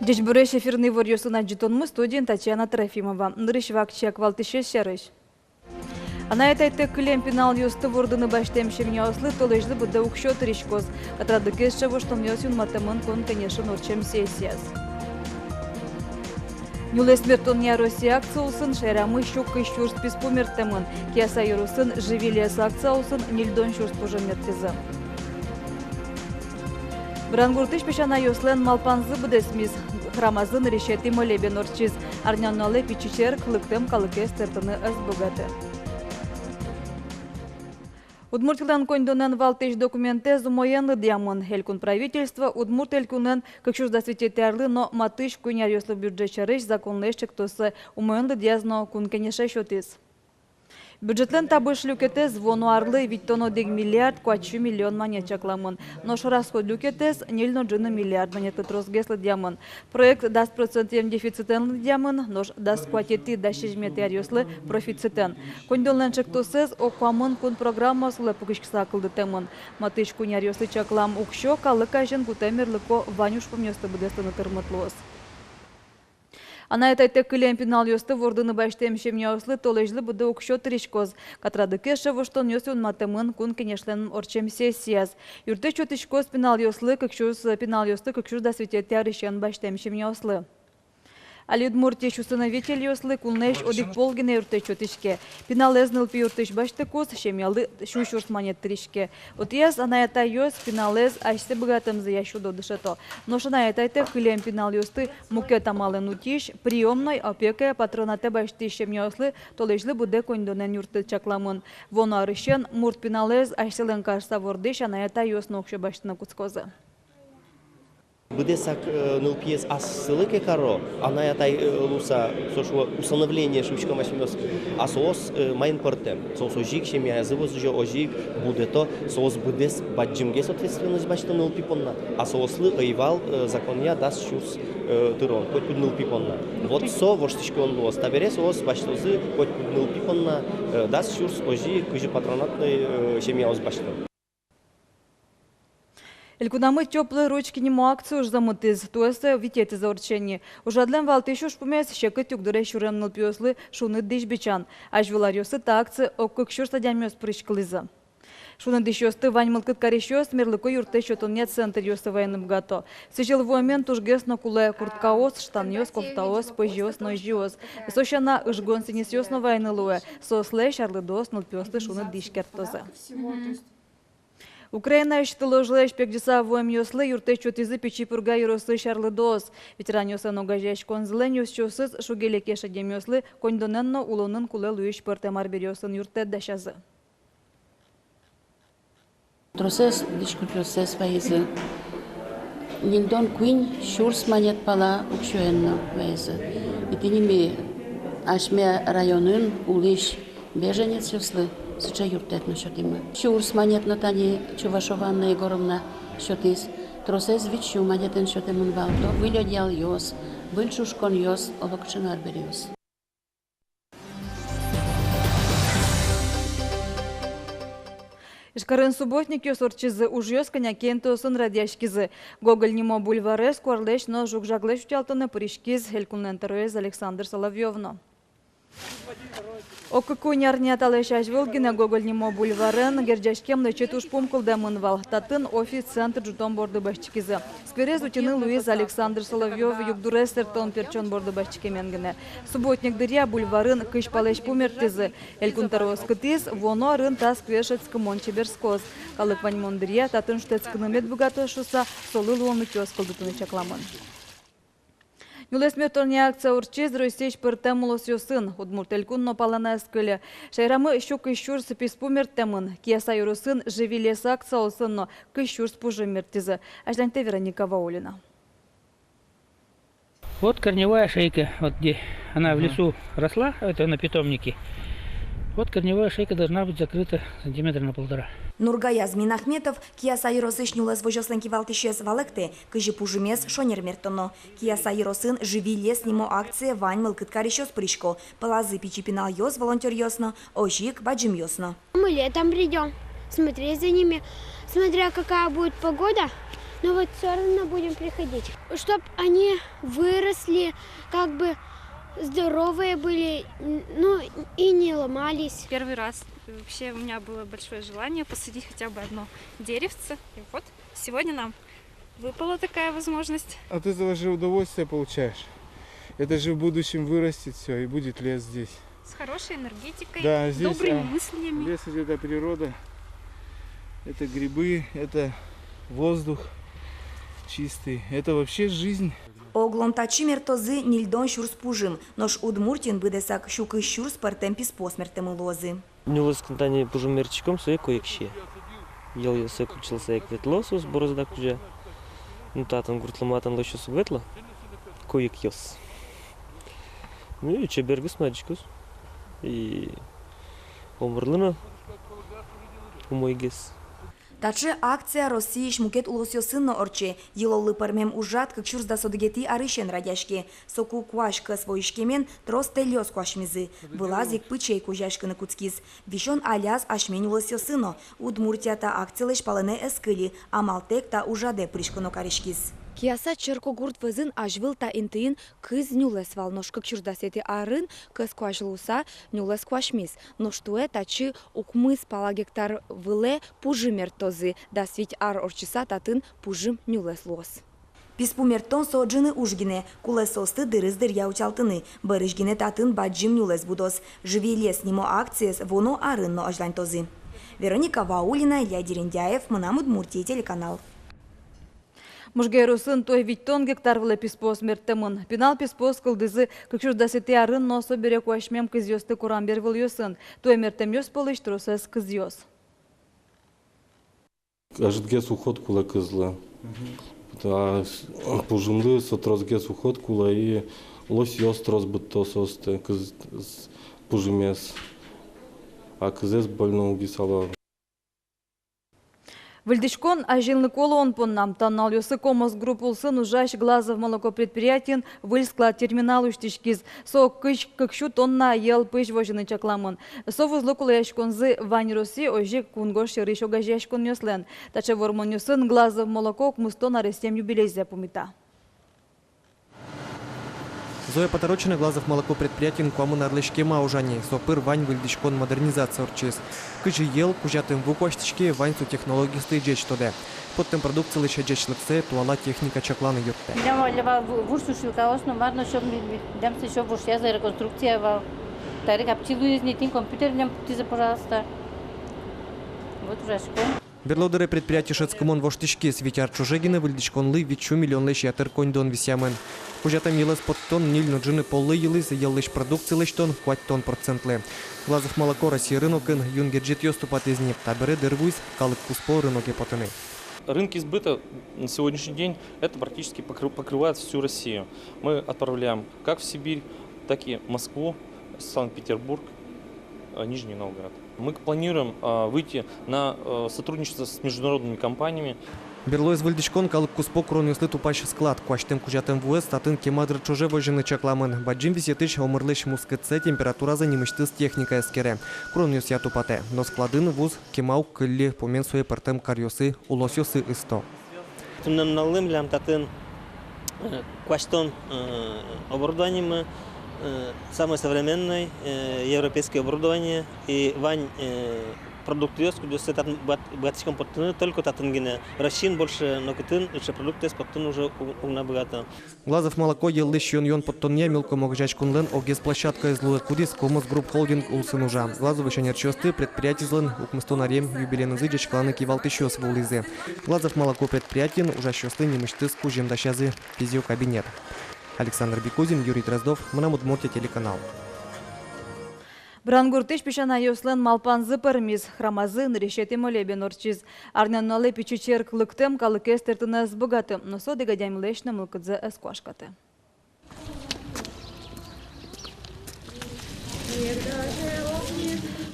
Дежбуреш эфирный варьёсы на джитонмы студент Татьяна Трофимова. Нырышвак чек валтышес шарыш. Она это клем пенал юсты вордыны баштем шемняуслы толежды будда укшот ришкоз. Катрадыкес шаво что нёсюн матамын кон конечно норчем сессияс. Нюлесмертон Россия акция усын шайрамы щук и щурс писпумертемын. Киаса юрусын живилес акция усын нильдон щурс пожемертизы. Брангуртыш пешана юслен малпанзы будесмиз. Храмазын решети молебен орчиз. Арняналы пичичер клыктем калыкес тертыны азбогаты. Удмуртилан кондонен валтеш документе зумоенлы диамон. Элькун правительство Удмурт элькунен кыкшуз досвететярлы, но матыш куняр юслы бюджет чарыш законлешчик тосы умоенлы диазно кункенеше шотис. Бюджетлен табыш люкетес звону арлы виттоно дег миллиард квачу миллион монет чакламын. Но расход люкетес нильно джина миллиард монет тросгеслы диамон. Проект даст процентен дефицитен диамон, нож даст кватети да шежмети арьослы профицитен. Кондолненчик тосез оквамын кун программа слы пукишкса кылды темын. Матыш куняр юслы чаклам укшо калыка жен кутемерлыко ванюш помнёсты будестыны тырмытлос. Она это клем пенал юсты вордыны баштем шемняуслы толежлы буды укшот ришкоз. Катрадыкеше воштон ёсюн матемын кун кенешлен орчем сессияс. Юрте чотишкоз пенал юслы пенал юсты кыкшуз да свететя ришен баштем шемняуслы. Али Удмуртия шусыновитель юслы кулнеш одик полгине юрте чотишке. Пенал эзныл пи юртыш баштыкоз шемялы шушурс монет тришке. Вот яс она это ёс пенал эз ашты богатым за яшу додышето. Но шана это клем пенал юсты мукета мален утиш приемной опеке патронате башты шемняуслы толежлы буде кондонен юрты чакламын. Воно арышен мурт пенал эз аштылен карса вордыш она это ёс нокше баштына куцкозы. Будесак нылпиес асылыке каро, она ятай луса сошло установление шучка машинос асос майн портем. Сосо жик шемя завоз уже ожик будет то сос будес баджимге соответственность башта нылпипонна. Асослы айвал закония даст шус тырон, хоть под нылпипонна. Вот со воштичко он лос. Табере сос баштозы хоть под нылпипонна даст шус ожик кыжи патронатный шемя оз башта. Элькунамы теплые ручки нему акцию уж замутыз, туэсэ витеты за урчение. Уже адлен валтышу шпумес щекы тюкдуре щурен нылпиослы шуны дыш бичан. Аж виларёсы та акция оккык щур садямёс прыщкылыза. Шуны дыш ёсты вань мылкыт карещёс мерлыко юрте щотон нет центр ёсты военным гато. Сижел в момент уж гес на куле курткаос, штаньёс, кофтаос, пожьёс, ножьёс. Сощана ышгон синесёс на войны луэ. Сосле шарлыдос нылпиослы шуны дыш кертозы. Украина считала жилеш пекдиса воем ёслы юрте чотизы печи пурга юрослы шарлыдос. Ветеран ёса ногажеш конзлен ёс чосыз шугеле кеша дем ёслы кондоненно улонын куле луиш пыртемар берёсын юрте дашазы. Тросес дишку тросес вайзы. Нильдон куин шурс манет пала укшуенно вайзы. Итиними ашме районын улиш беженец ёслы. Сейчас юртет на счетимы. Шурс монетно тани Чувашованна Егоровна счетис. Тросез вичу монетен счетемын валто. Вылёдял ёс. Был шушкон ёс. Олокчинар берёс. Ишкарын субботник ёс орчизы уж ёс конякен тосын радяшкизы. Гоголь нимо бульварес куарлеш, но жук жаглеш утялтыны пыришкиз Элькунен Тароез Александр Соловьевна. Оккуняр не аталешаш Волгина Гоголь нимо бульварен герджашкем лечет уж помкал демонвал. Татын офис центр жутом борды башчикизы. Сперез утяны Луиз Александр Соловьев югдурес сертон перчон борды башчикеменгене. Субботник дыря бульварын кыш палеш пумертизы. Элькун Тароез кытиз воно рын тас квешец кымон чеберскоз. Калык ваньмон дыря татын штецкынымет бугато шуса солы луонны кёс кылдытыны чакламын. Нюлесмертония акция урчиз ройсеч пыртемулос ёсын. Удмурт элькун но палана эскеле. Шайрамы щук и щурс писпумертемын. Киаса юрусын живилес акция олсын, но кыщурс пужемертизы. Ажданте Вероника Ваулина. Вот корневая шейка, вот где она в лесу росла, это на питомнике. Вот корневая шейка должна быть закрыта сантиметра на 1,5. Нургая Зминахметов, Киаса Иросышнюлас вожосленки валтишес валекте, кыжи пужемес шонермертоно. Киаса Иросын живи лес нимо акция вань мылкыткарищос пришко. Палазы пичи пинал ёс волонтер ёсно, ожик баджим ёсно. Мы летом придем, смотреть за ними, смотря какая будет погода. но вот все равно будем приходить, чтобы они выросли, как бы здоровые были, ну и не ломались. Первый раз вообще у меня было большое желание посадить хотя бы одно деревце. И вот сегодня нам выпала такая возможность. От этого же удовольствие получаешь. Это же в будущем вырастет все и будет лес здесь. С хорошей энергетикой, Да, здесь добрыми мыслями. лес — это природа, это грибы, это воздух чистый, это вообще жизнь. Оглом тачимер този нільдон щур спужим, нож удмуртін бидесак щуки щур спартемпіс посмертеми лози. Нюло складання пожумерчиком своє коякші. Йол я се кучился як ветлосус, борозда куже. Ну татан гуртламатан лощус ветла. Кояк йос. Ну і чебергус маджикус. І омрлина умойгес. Таче акція Росії шмукет улосьосинно орче, діловли пермем ужат, как щур здасодгети аришен радяшки. Соку куашка своишкемен трос тельос куашмизы. Вылазик пычей кужашканы куцкиз. Вишон аляс ашмен улосьосинно. Удмуртия та акция леш палене эскыли, а малтек та ужаде пришкано каришкиз. Кияса черко гурт вызын ажвыл та интыин кыз нюлес вал, нож как чурдасети арын кыз куашлуса нюлес куашмиз. Нож туэ тачы укмыз пала гектар выле пужимер този, да свить ар орчиса татын пужим нюлес лос. Писпумертон соджины ужгине, кулесосты дырыздыр яучалтыны, барышгине татын баджим нюлес будос. Живи лес нимо акциес воно арынно ажлань този. Вероника Ваулина, Илья Дерендяев, Мынам Удмуртия, телеканал. Мужгейрусын той виттон гектар выле писпос мертемын. Пинал писпос кылдызы кыкшурдасети арын носо бере куашмем кызьосты курамбер выльосын. Той мертем йос полыш трусес кызьос. Ажытгес уход кула кызла. Пужымды сотрозгес уход кула и лось йос трос быттососты кыз пужымес. А кызес больно убисала. Вальдичкон ажилны колон поннам таннал йосы комос группулсын ужаш глазов молоко предприятиен выль склад терминал уштишкиз. Со кыч кыкшу тонна ел пыш вожины чакламын. Со вузлокулы яшконзы вань Роси ожик кунгош ришо гажяшкон йослен. Таче вормон йосын глазов молоко кмустон арестем юбилейзе помита. Зоя Поторочина, Глазов молоко предприятием коммунарлышке маужани, сопыр вань выльдичкон модернизация урчиз. Кыжи ел, кужатым вукоштичке вань су технологии стыджеч тоде. Подтем продукции лише джечлыксе туала техника чакланы юрте. Идем лева вуршу шилкаосно, марно шо идем се шо вуршя за реконструкция в тарик аптилу из нетин компьютер идем за пожалуйста. Вот ужашко. Берлодере предприятие шецкомон воштичке свитяр чужегины выльдичкон лы вичу миллион лыш ятыр коньдон висямен. Кужатам елес под тон ниль но джины полы елыс елыш продукции лыш тон хвать тон процентлы. Глазов молоко России рынокын юнгерджит йоступат из них таберы дервуйс калык куспо рыноке потыны. Рынки сбыта на сегодняшний день это практически покрывает всю Россию. Мы отправляем как в Сибирь, так и в Москву, Санкт-Петербург, Нижний Новгород. Мы планируем выйти на сотрудничество с международными компаниями. Берлоиз выльдичкон калык куспо кронюслы тупащ склад, куаштем кужатым вуэс татын кемадр чуже вожжины чакламын. Баджим висетыш омырлыш мускетсе температура занимыштыз техника эскере. Кронюс я тупате, но складын вуз кемау кылли помен суе партем карьосы улосёсы исто. Туннанналым лям татын куаштон оборудованием самое современное европейское оборудование и вань продукты, куда се тат батичком подтяну только татынгине. Россиян больше, но китын еще продукты подтяну уже набагато. Глазов молоко елыш йон подтонне мелко могжач кунлен огез площадка из луэ кудис комос групп холдинг улсын ужа. Глазов еще нерчосты предприятий злен укмыстонарем юбилейный зыджач кланы кивалт еще с вулизы. Глазов молоко предприятиен уже щосты не мечты с кужем дощазы физио кабинет. Александр Бекузин, Юрий Дроздов, Мынам Удмуртия, телеканал. Брангуртыш пешана йослен малпанзы пермиз, храмазы решети молебен орчиз. Арнянналы пичучер клыктым калыкес тертыныз богатым, но со дегадям лешна мылкыдзы эскуашкаты.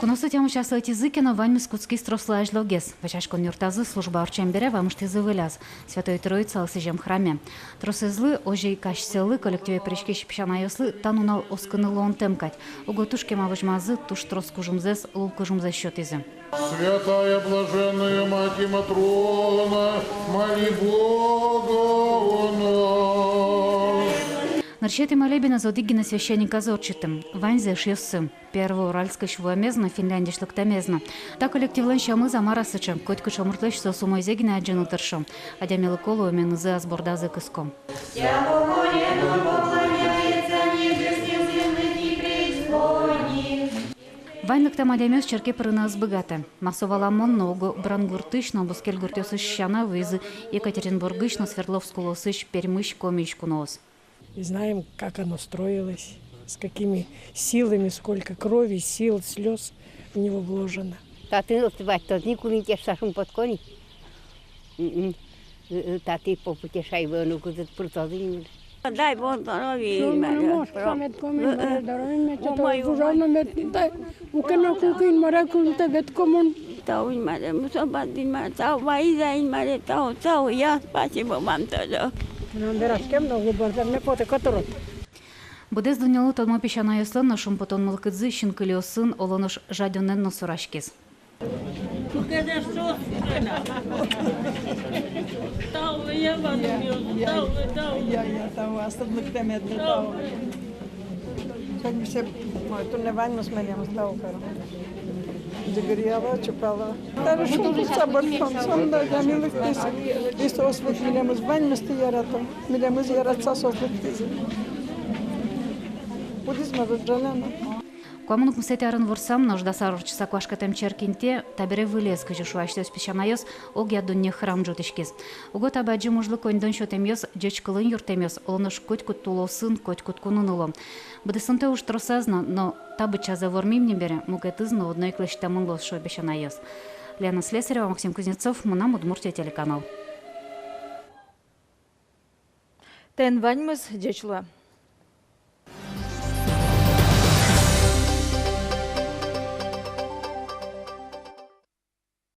Конусу тему часу эти языки, но вань мискутский стросла ажлогес. Вачашкон юртазы служба арчембере вам что завылаз. Святой Троица алсижем храме. Тросы злы, ожей каш селы, коллективе прички щипшана яслы, танунал осканыло он темкать. Уготушки мавыжмазы, туш троску жумзес, лулку жумзес счет изы. Святая блаженная Мать Матрона, моли Бога о нас. Нарчети молебена за одигина священника зорчитым. Ванзе шьёсым. Первый уральский швуамезна, финляндишлык тамезна. Так коллективлен шамы замара сычым. Котьку шамуртлыш со сумой зегина аджину тыршым. Адямелы колу мен зы азборда зы кыском. Вайнлыктам адямёс черке прына збыгаты. Масовала монногу брангуртышно, бускель гуртёсы щана вызы Екатеринбургышно, Свердловскую лосыш, Пермыш, Комичку нос. И знаем, как оно строилось, с какими силами, сколько крови, сил, слез в него вложено. Таты отвать, тот никуда не тешь сашун под кони. Таты попутешай в ону, куда протозы. Дай Бог здоровья. Буде здоняло тому піщана яслен нашум потон мылкыдзы щинкылёсын олоныш жадёненно сурашкез. Загорела, чупала. Хорошо, лица большом, сонда, я милых тысяч. И сослых милемыз ваньмысты яратым. Милемыз яратса сослых тысяч. Буддизма выжалена. Куамунук мсети арын вурсам, ножда сарурчыса квашкатем черкинте, табере вылез кыжы шуаштес пищанайос, огя дунне храм жутышкез. Уго табаджи мужлы коньдон шотемьос, джечкылын юртемьос, олоныш котькут тулосын, котькут кунуныло. Быдысынте уж тросазна, но табыча завормим не бере, мугетызна одной клыштамын лос шо пищанайос. Лена Слесарева, Максим Кузнецов, Мунам, Удмуртия, телеканал. Тен ваньмыз джечлы.